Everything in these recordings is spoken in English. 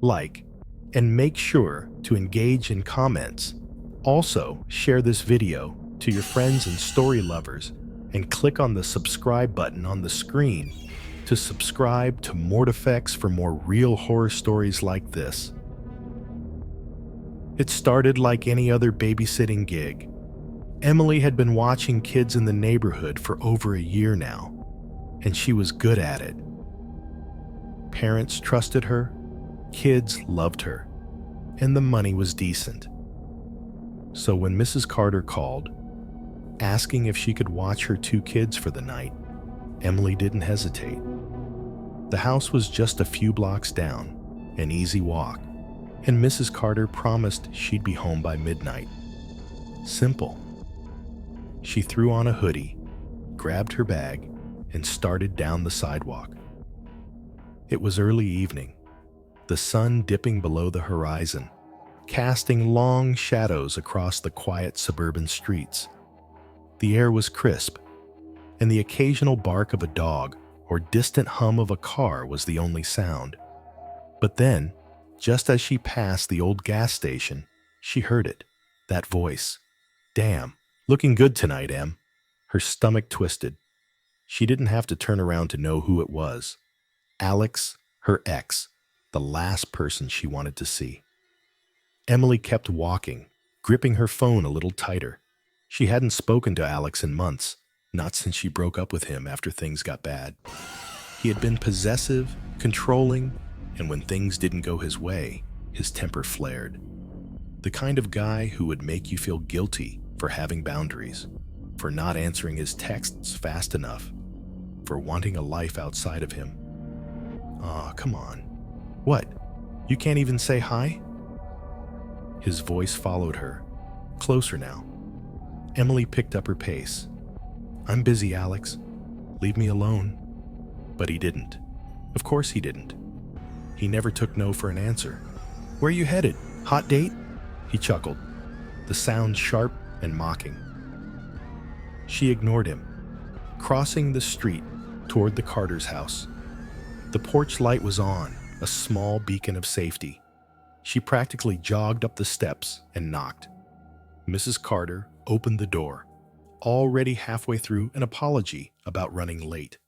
like, and make sure to engage in comments. Also, share this video to your friends and story lovers and click on the subscribe button on the screen to subscribe to Mortifex for more real horror stories like this. It started like any other babysitting gig. Emily had been watching kids in the neighborhood for over a year now, and she was good at it. Parents trusted her, kids loved her, and the money was decent. So when Mrs. Carter called, asking if she could watch her 2 kids for the night, Emily didn't hesitate. The house was just a few blocks down, an easy walk, and Mrs. Carter promised she'd be home by midnight. Simple. She threw on a hoodie, grabbed her bag, and started down the sidewalk. It was early evening, the sun dipping below the horizon, casting long shadows across the quiet suburban streets. The air was crisp, and the occasional bark of a dog or distant hum of a car was the only sound. But then, just as she passed the old gas station, she heard it, that voice. "Damn, looking good tonight, Em." Her stomach twisted. She didn't have to turn around to know who it was. Alex, her ex, the last person she wanted to see. Emily kept walking, gripping her phone a little tighter. She hadn't spoken to Alex in months, not since she broke up with him after things got bad. He had been possessive, controlling, and when things didn't go his way, his temper flared. The kind of guy who would make you feel guilty for having boundaries, for not answering his texts fast enough, for wanting a life outside of him. Aw, come on. What? You can't even say hi? His voice followed her, closer now. Emily picked up her pace. "I'm busy, Alex. Leave me alone." But he didn't. Of course he didn't. He never took no for an answer. "Where are you headed? Hot date?" He chuckled, the sound sharp and mocking. She ignored him, crossing the street toward the Carter's house. The porch light was on, a small beacon of safety. She practically jogged up the steps and knocked. Mrs. Carter opened the door, already halfway through an apology about running late.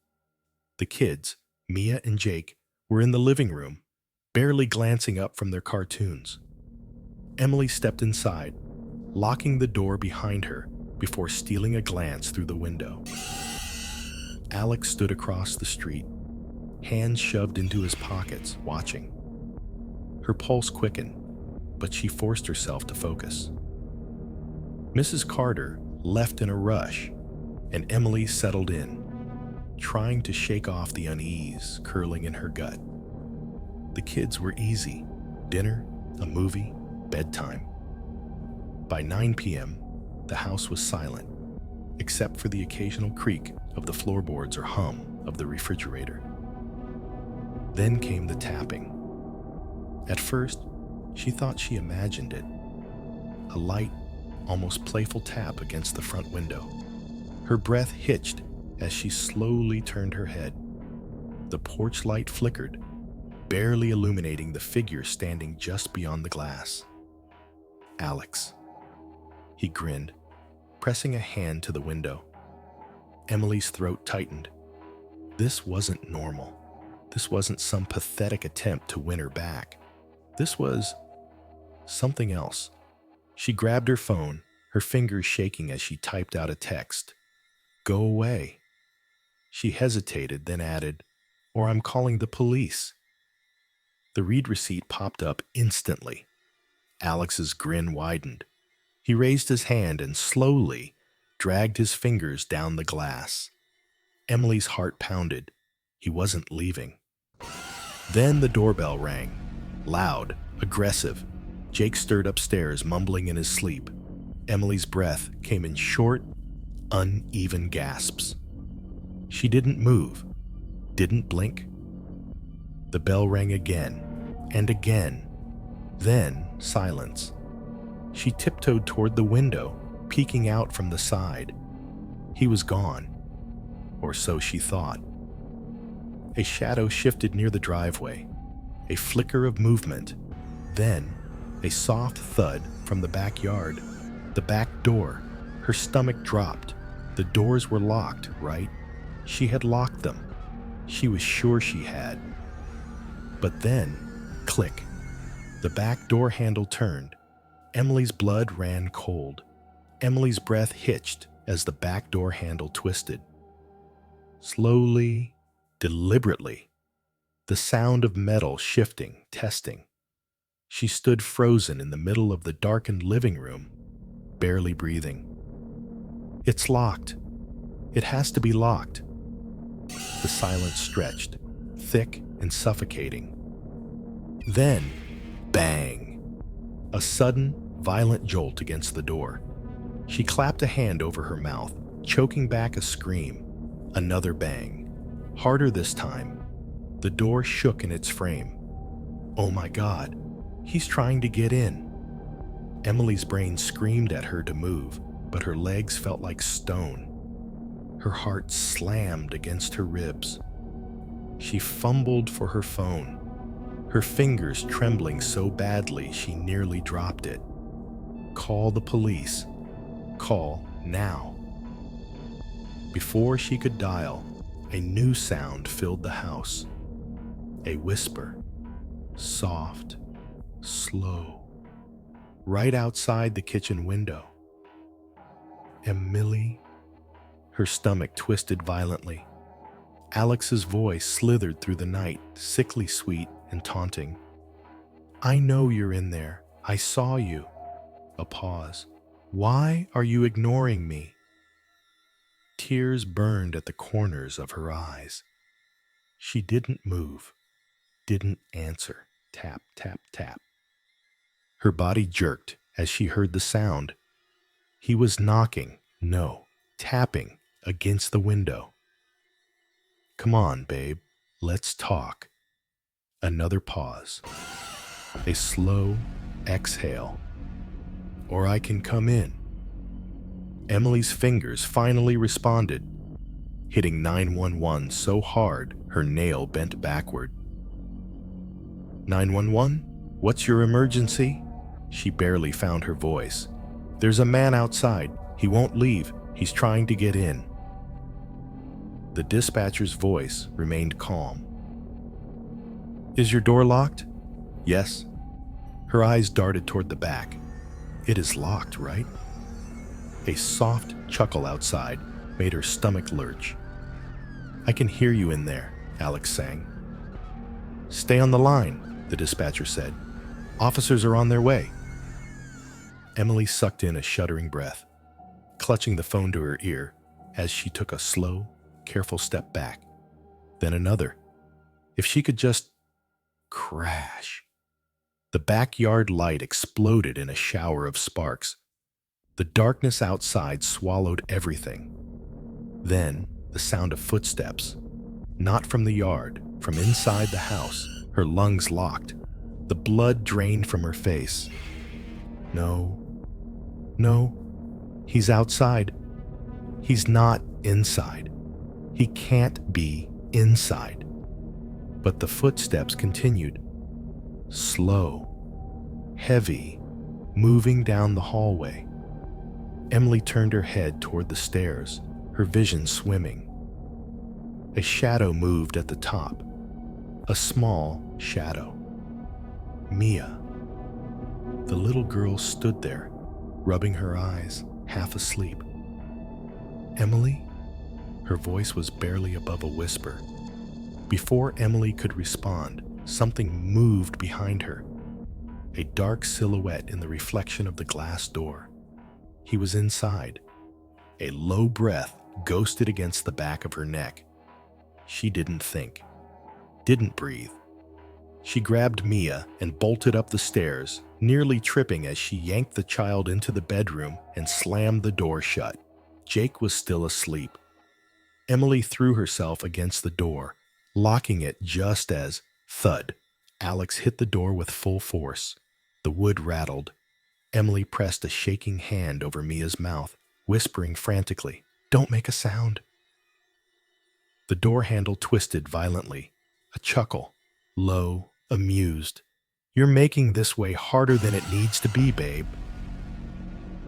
The kids, Mia and Jake, were in the living room, barely glancing up from their cartoons. Emily stepped inside, locking the door behind her before stealing a glance through the window. Alex stood across the street, hands shoved into his pockets, watching. Her pulse quickened, but she forced herself to focus. Mrs. Carter left in a rush, and Emily settled in, trying to shake off the unease curling in her gut. The kids were easy. Dinner, a movie, bedtime. By 9 p.m., the house was silent, except for the occasional creak of the floorboards or hum of the refrigerator. Then came the tapping. At first, she thought she imagined it. A light, almost playful tap against the front window. Her breath hitched as she slowly turned her head. The porch light flickered, barely illuminating the figure standing just beyond the glass. Alex. He grinned, pressing a hand to the window. Emily's throat tightened. This wasn't normal. This wasn't some pathetic attempt to win her back. This was something else. She grabbed her phone, her fingers shaking as she typed out a text. "Go away." She hesitated, then added, "Or I'm calling the police." The read receipt popped up instantly. Alex's grin widened. He raised his hand and slowly dragged his fingers down the glass. Emily's heart pounded. He wasn't leaving. Then the doorbell rang. Loud, aggressive. Jake stirred upstairs, mumbling in his sleep. Emily's breath came in short, uneven gasps. She didn't move, didn't blink. The bell rang again, and again. Then silence. She tiptoed toward the window, peeking out from the side. He was gone, or so she thought. A shadow shifted near the driveway, A flicker of movement. Then, a soft thud from the backyard. The back door. Her stomach dropped. The doors were locked, right? She had locked them. She was sure she had. But then, click. The back door handle turned. Emily's blood ran cold. Emily's breath hitched as the back door handle twisted. Slowly, deliberately, the sound of metal shifting, testing. She stood frozen in the middle of the darkened living room, barely breathing. It's locked. It has to be locked. The silence stretched, thick and suffocating. Then, bang! A sudden, violent jolt against the door. She clapped a hand over her mouth, choking back a scream. Another bang. Harder this time. The door shook in its frame. Oh my God, he's trying to get in. Emily's brain screamed at her to move, but her legs felt like stone. Her heart slammed against her ribs. She fumbled for her phone, her fingers trembling so badly she nearly dropped it. Call the police. Call now. Before she could dial, a new sound filled the house. A whisper, soft, slow, right outside the kitchen window. Emily. Her stomach twisted violently. Alex's voice slithered through the night, sickly sweet and taunting. I know you're in there. I saw you. A pause. Why are you ignoring me? Tears burned at the corners of her eyes. She didn't move, didn't answer. Tap, tap, tap. Her body jerked as she heard the sound. He was knocking, no, tapping against the window. Come on, babe, let's talk. Another pause. A slow exhale. Or I can come in. Emily's fingers finally responded, hitting 911 so hard her nail bent backward. 911? What's your emergency? She barely found her voice. There's a man outside. He won't leave. He's trying to get in. The dispatcher's voice remained calm. Is your door locked? Yes. Her eyes darted toward the back. It is locked, right? A soft chuckle outside made her stomach lurch. I can hear you in there, Alex sang. Stay on the line, the dispatcher said. Officers are on their way. Emily sucked in a shuddering breath, clutching the phone to her ear as she took a slow, careful step back, then another. If she could just crash. The backyard light exploded in a shower of sparks. The darkness outside swallowed everything. Then, the sound of footsteps. Not from the yard, from inside the house, her lungs locked. The blood drained from her face. No, he's outside. He's not inside. He can't be inside. But the footsteps continued. Slow, heavy, moving down the hallway. Emily turned her head toward the stairs, her vision swimming. A shadow moved at the top. A small shadow. Mia. The little girl stood there, rubbing her eyes, half asleep. Emily? Her voice was barely above a whisper. Before Emily could respond, something moved behind her. A dark silhouette in the reflection of the glass door. He was inside. A low breath ghosted against the back of her neck. She didn't think. Didn't breathe. She grabbed Mia and bolted up the stairs, nearly tripping as she yanked the child into the bedroom and slammed the door shut. Jake was still asleep. Emily threw herself against the door, locking it just as, thud, Alex hit the door with full force. The wood rattled. Emily pressed a shaking hand over Mia's mouth, whispering frantically, "Don't make a sound." The door handle twisted violently. A chuckle, low, amused. "You're making this way harder than it needs to be, babe."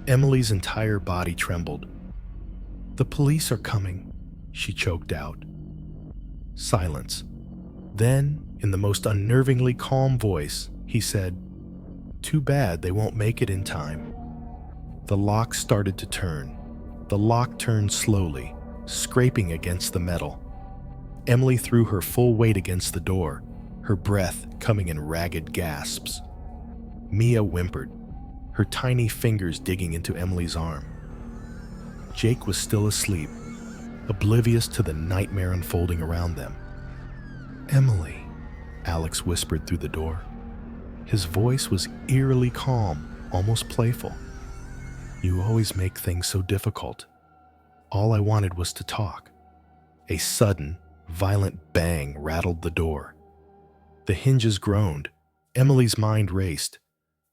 Emily's entire body trembled. "The police are coming," she choked out. Silence. Then, in the most unnervingly calm voice, he said, "Too bad they won't make it in time." The lock started to turn. The lock turned slowly, scraping against the metal. Emily threw her full weight against the door, her breath coming in ragged gasps. Mia whimpered, her tiny fingers digging into Emily's arm. Jake was still asleep, oblivious to the nightmare unfolding around them. "Emily," Alex whispered through the door. His voice was eerily calm, almost playful. "You always make things so difficult. All I wanted was to talk." A sudden, violent bang rattled the door. The hinges groaned. Emily's mind raced.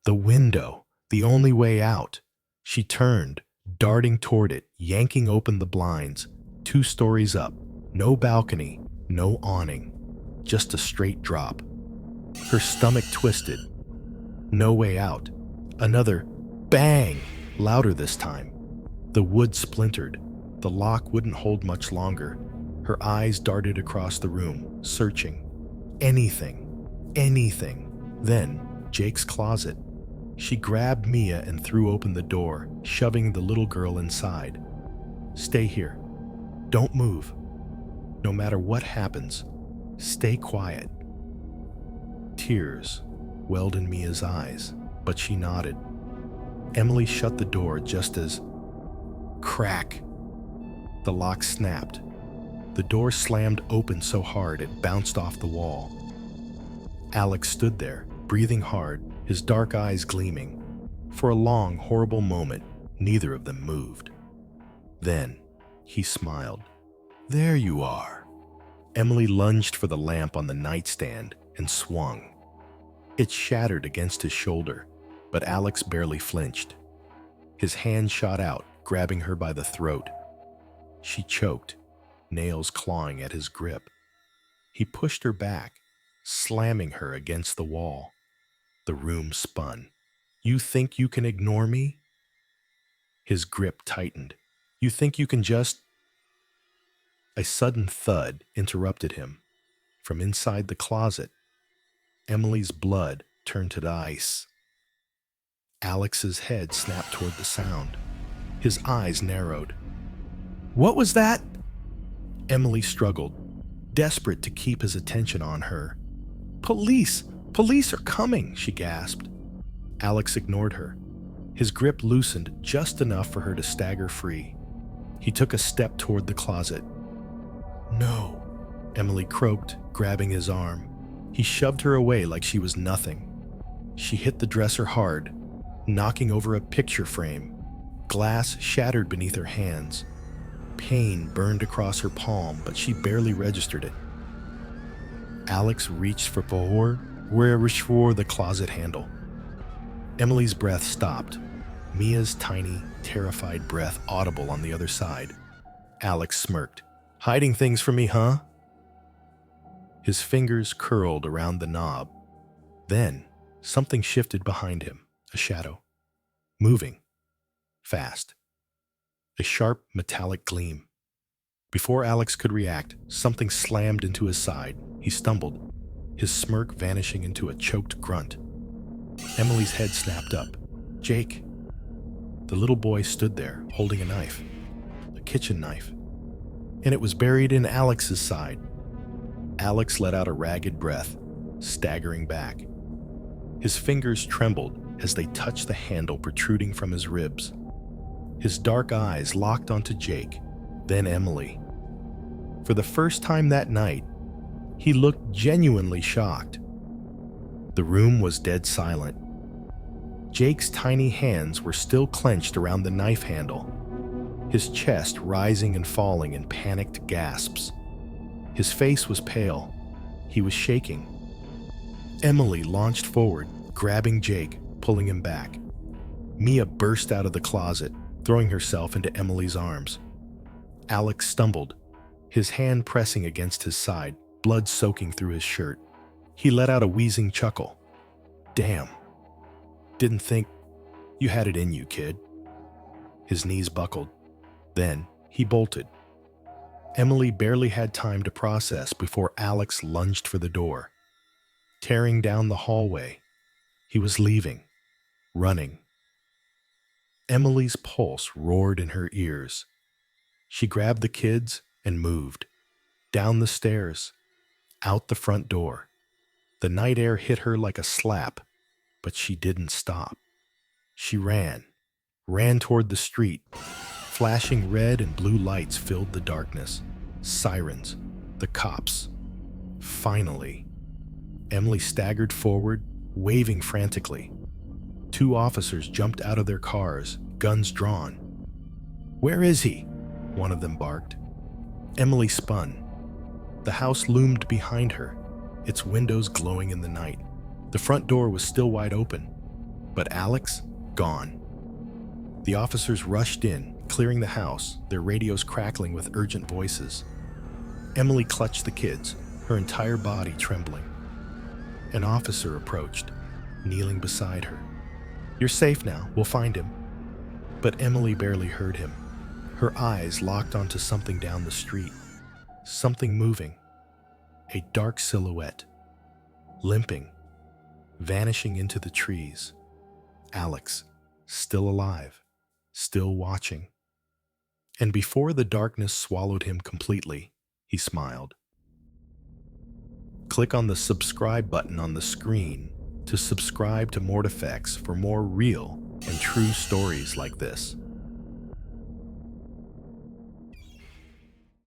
The window, the only way out. She turned, darting toward it, yanking open the blinds. 2 stories up, no balcony, no awning, just a straight drop. Her stomach twisted. No way out. Another bang, louder this time. The wood splintered. The lock wouldn't hold much longer. Her eyes darted across the room, searching. Anything. Then, Jake's closet. She grabbed Mia and threw open the door, shoving the little girl inside. "Stay here. Don't move. No matter what happens, stay quiet." Tears welled in Mia's eyes, but she nodded. Emily shut the door just as... Crack! The lock snapped. The door slammed open so hard it bounced off the wall. Alex stood there, breathing hard, his dark eyes gleaming. For a long, horrible moment, neither of them moved. Then, he smiled. "There you are." Emily lunged for the lamp on the nightstand and swung. It shattered against his shoulder, but Alex barely flinched. His hand shot out, grabbing her by the throat. She choked, nails clawing at his grip. He pushed her back, slamming her against the wall. The room spun. "You think you can ignore me?" His grip tightened. "You think you can just..." A sudden thud interrupted him. From inside the closet, Emily's blood turned to ice. Alex's head snapped toward the sound. His eyes narrowed. "What was that?" Emily struggled, desperate to keep his attention on her. "Police! Police are coming!" she gasped. Alex ignored her. His grip loosened just enough for her to stagger free. He took a step toward the closet. "No," Emily croaked, grabbing his arm. He shoved her away like she was nothing. She hit the dresser hard, knocking over a picture frame. Glass shattered beneath her hands. Pain burned across her palm, but she barely registered it. Alex reached for the closet handle. Emily's breath stopped. Mia's tiny, terrified breath audible on the other side. Alex smirked. "Hiding things from me, huh?" His fingers curled around the knob. Then, something shifted behind him, a shadow. Moving. Fast. A sharp, metallic gleam. Before Alex could react, something slammed into his side. He stumbled, his smirk vanishing into a choked grunt. Emily's head snapped up. "Jake!" The little boy stood there, holding a knife. A kitchen knife. And it was buried in Alex's side. Alex let out a ragged breath, staggering back. His fingers trembled as they touched the handle protruding from his ribs. His dark eyes locked onto Jake, then Emily. For the first time that night, he looked genuinely shocked. The room was dead silent. Jake's tiny hands were still clenched around the knife handle, his chest rising and falling in panicked gasps. His face was pale. He was shaking. Emily launched forward, grabbing Jake, pulling him back. Mia burst out of the closet, throwing herself into Emily's arms. Alex stumbled, his hand pressing against his side, blood soaking through his shirt. He let out a wheezing chuckle. Damn. Didn't think you had it in you, kid. His knees buckled. Then he bolted. Emily barely had time to process before Alex lunged for the door. Tearing down the hallway, he was leaving, running. Emily's pulse roared in her ears. She grabbed the kids and moved. Down the stairs, out the front door. The night air hit her like a slap, but she didn't stop. She ran toward the street. Flashing red and blue lights filled the darkness. Sirens, the cops. Finally, Emily staggered forward, waving frantically. 2 officers jumped out of their cars, guns drawn. "Where is he?" one of them barked. Emily spun. The house loomed behind her, its windows glowing in the night. The front door was still wide open, but Alex, gone. The officers rushed in, clearing the house, their radios crackling with urgent voices. Emily clutched the kids, her entire body trembling. An officer approached, kneeling beside her. "You're safe now, we'll find him." But Emily barely heard him. Her eyes locked onto something down the street. Something moving. A dark silhouette. Limping. Vanishing into the trees. Alex, still alive, still watching. And before the darkness swallowed him completely, he smiled. Click on the subscribe button on the screen to subscribe to Mortifex for more real and true stories like this.